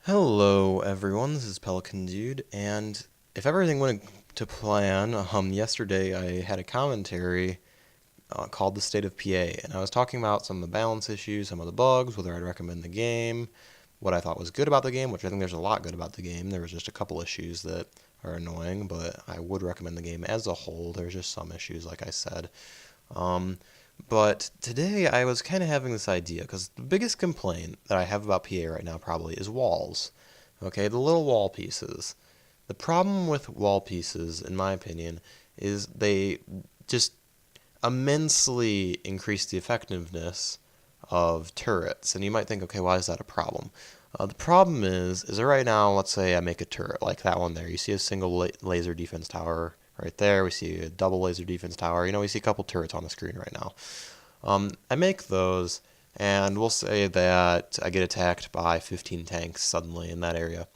Hello everyone, this is Pelicandude, and if everything went to plan, yesterday I had a commentary called The State of PA, and I was talking about some of the balance issues, some of the bugs, whether I'd recommend the game, what I thought was good about the game, which I think there's a lot good about the game. There was just a couple issues that are annoying, but I would recommend the game as a whole. There's just some issues, like I said. Um, but today I was kind of having this idea because the biggest complaint that I have about PA right now probably is walls. Okay, the little wall pieces. The problem with wall pieces, in my opinion, is they just immensely increase the effectiveness of turrets. And you might think, okay, why is that a problem? The problem is that right now, let's say I make a turret like that one there. You see a single laser defense tower right there. We see a double laser defense tower. We see a couple turrets on the screen right now. I make those, and we'll say that I get attacked by 15 tanks suddenly in that area.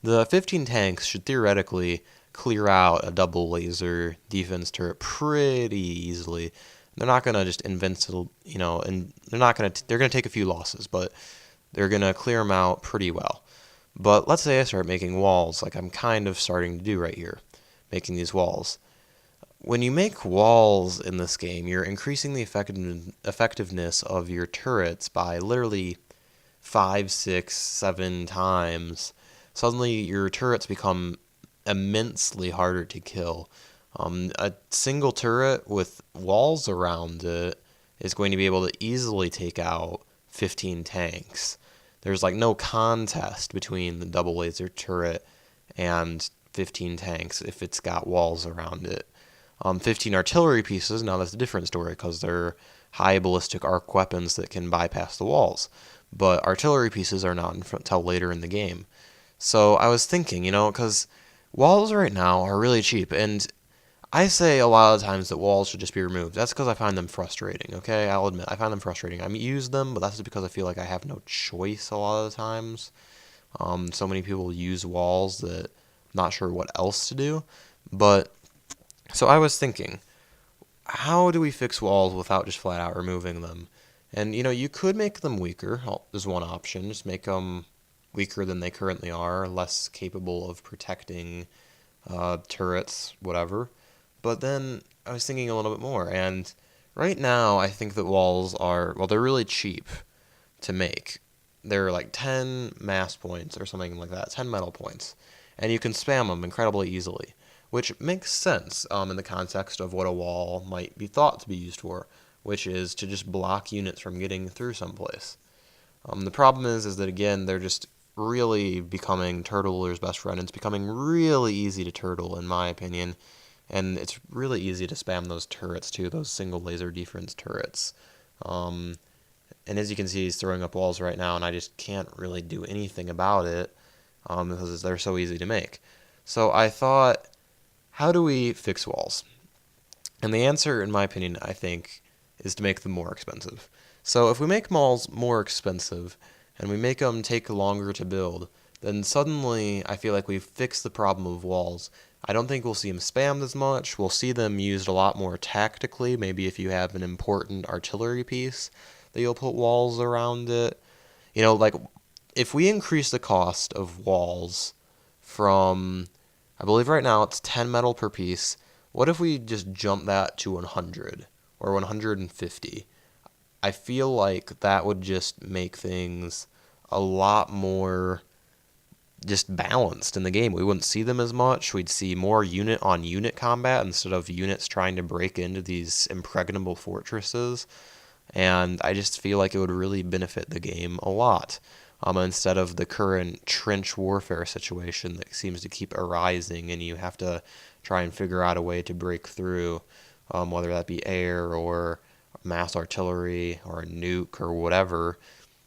The 15 tanks should theoretically clear out a double laser defense turret pretty easily. They're not gonna just invincible, and they're gonna take a few losses, but they're gonna clear them out pretty well. But let's say I start making walls, like I'm kind of starting to do right here, making these walls. When you make walls in this game, you're increasing the effectiveness of your turrets by literally 5, 6, 7 times. Suddenly, your turrets become immensely harder to kill. A single turret with walls around it is going to be able to easily take out 15 tanks. There's like no contest between the double laser turret and 15 tanks if it's got walls around it. 15 artillery pieces, now that's a different story because they're high ballistic arc weapons that can bypass the walls. But artillery pieces are not until later in the game. So I was thinking, because walls right now are really cheap, and I say a lot of times that walls should just be removed. That's because I find them frustrating, okay? I'll admit, I find them frustrating. I use them, but that's just because I feel like I have no choice a lot of the times. So many people use walls that I'm not sure what else to do. But, so I was thinking, how do we fix walls without just flat out removing them? And, you could make them weaker. There's one option. Just make them weaker than they currently are, less capable of protecting turrets, whatever. But then I was thinking a little bit more, and right now I think that walls are, well, they're really cheap to make. They're like 10 mass points or something like that, 10 metal points. And you can spam them incredibly easily, which makes sense in the context of what a wall might be thought to be used for, which is to just block units from getting through someplace. The problem is that again, they're just really becoming turtler's best friend. It's becoming really easy to turtle, in my opinion, and it's really easy to spam those turrets too, those single laser defense turrets. Um, and as you can see, he's throwing up walls right now, and I just can't really do anything about it because they're so easy to make. So I thought, how do we fix walls? And the answer, in my opinion, I think, is to make them more expensive. So if we make walls more expensive and we make them take longer to build, then suddenly I feel like we've fixed the problem of walls. I don't think we'll see them spammed as much. We'll see them used a lot more tactically. Maybe if you have an important artillery piece, that you'll put walls around it. Like if we increase the cost of walls from, I believe right now it's 10 metal per piece. What if we just jump that to 100 or 150? I feel like that would just make things a lot more just balanced in the game. We wouldn't see them as much. We'd see more unit on unit combat instead of units trying to break into these impregnable fortresses. And I just feel like it would really benefit the game a lot. Instead of the current trench warfare situation that seems to keep arising, and you have to try and figure out a way to break through, whether that be air or mass artillery or a nuke or whatever,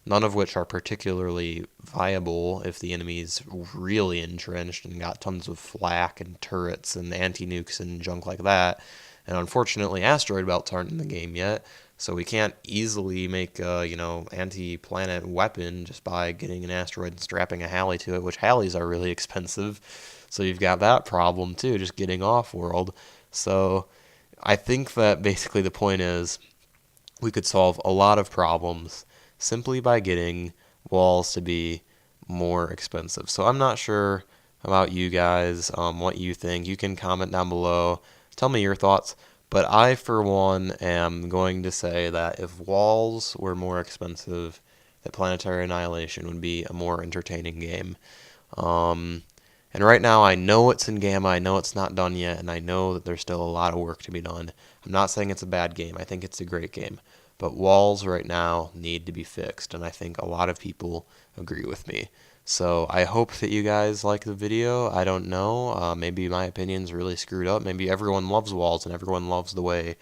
none of which are particularly viable if the enemy's really entrenched and got tons of flak and turrets and anti-nukes and junk like that. And unfortunately, asteroid belts aren't in the game yet, so we can't easily make a, anti-planet weapon just by getting an asteroid and strapping a Halley to it, which Halleys are really expensive. So you've got that problem too, just getting off-world. So I think that basically the point is we could solve a lot of problems simply by getting walls to be more expensive. So I'm not sure about you guys, what you think. You can comment down below, tell me your thoughts. But I, for one, am going to say that if walls were more expensive, that Planetary Annihilation would be a more entertaining game. Um, and right now, I know it's in Gamma, I know it's not done yet, and I know that there's still a lot of work to be done. I'm not saying it's a bad game, I think it's a great game. But walls right now need to be fixed, and I think a lot of people agree with me. So I hope that you guys like the video. I don't know, maybe my opinion's really screwed up. Maybe everyone loves walls and everyone loves the way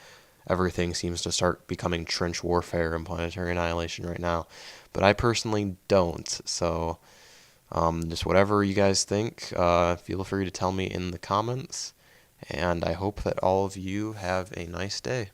everything seems to start becoming trench warfare and Planetary Annihilation right now. But I personally don't, so just whatever you guys think, feel free to tell me in the comments, and I hope that all of you have a nice day.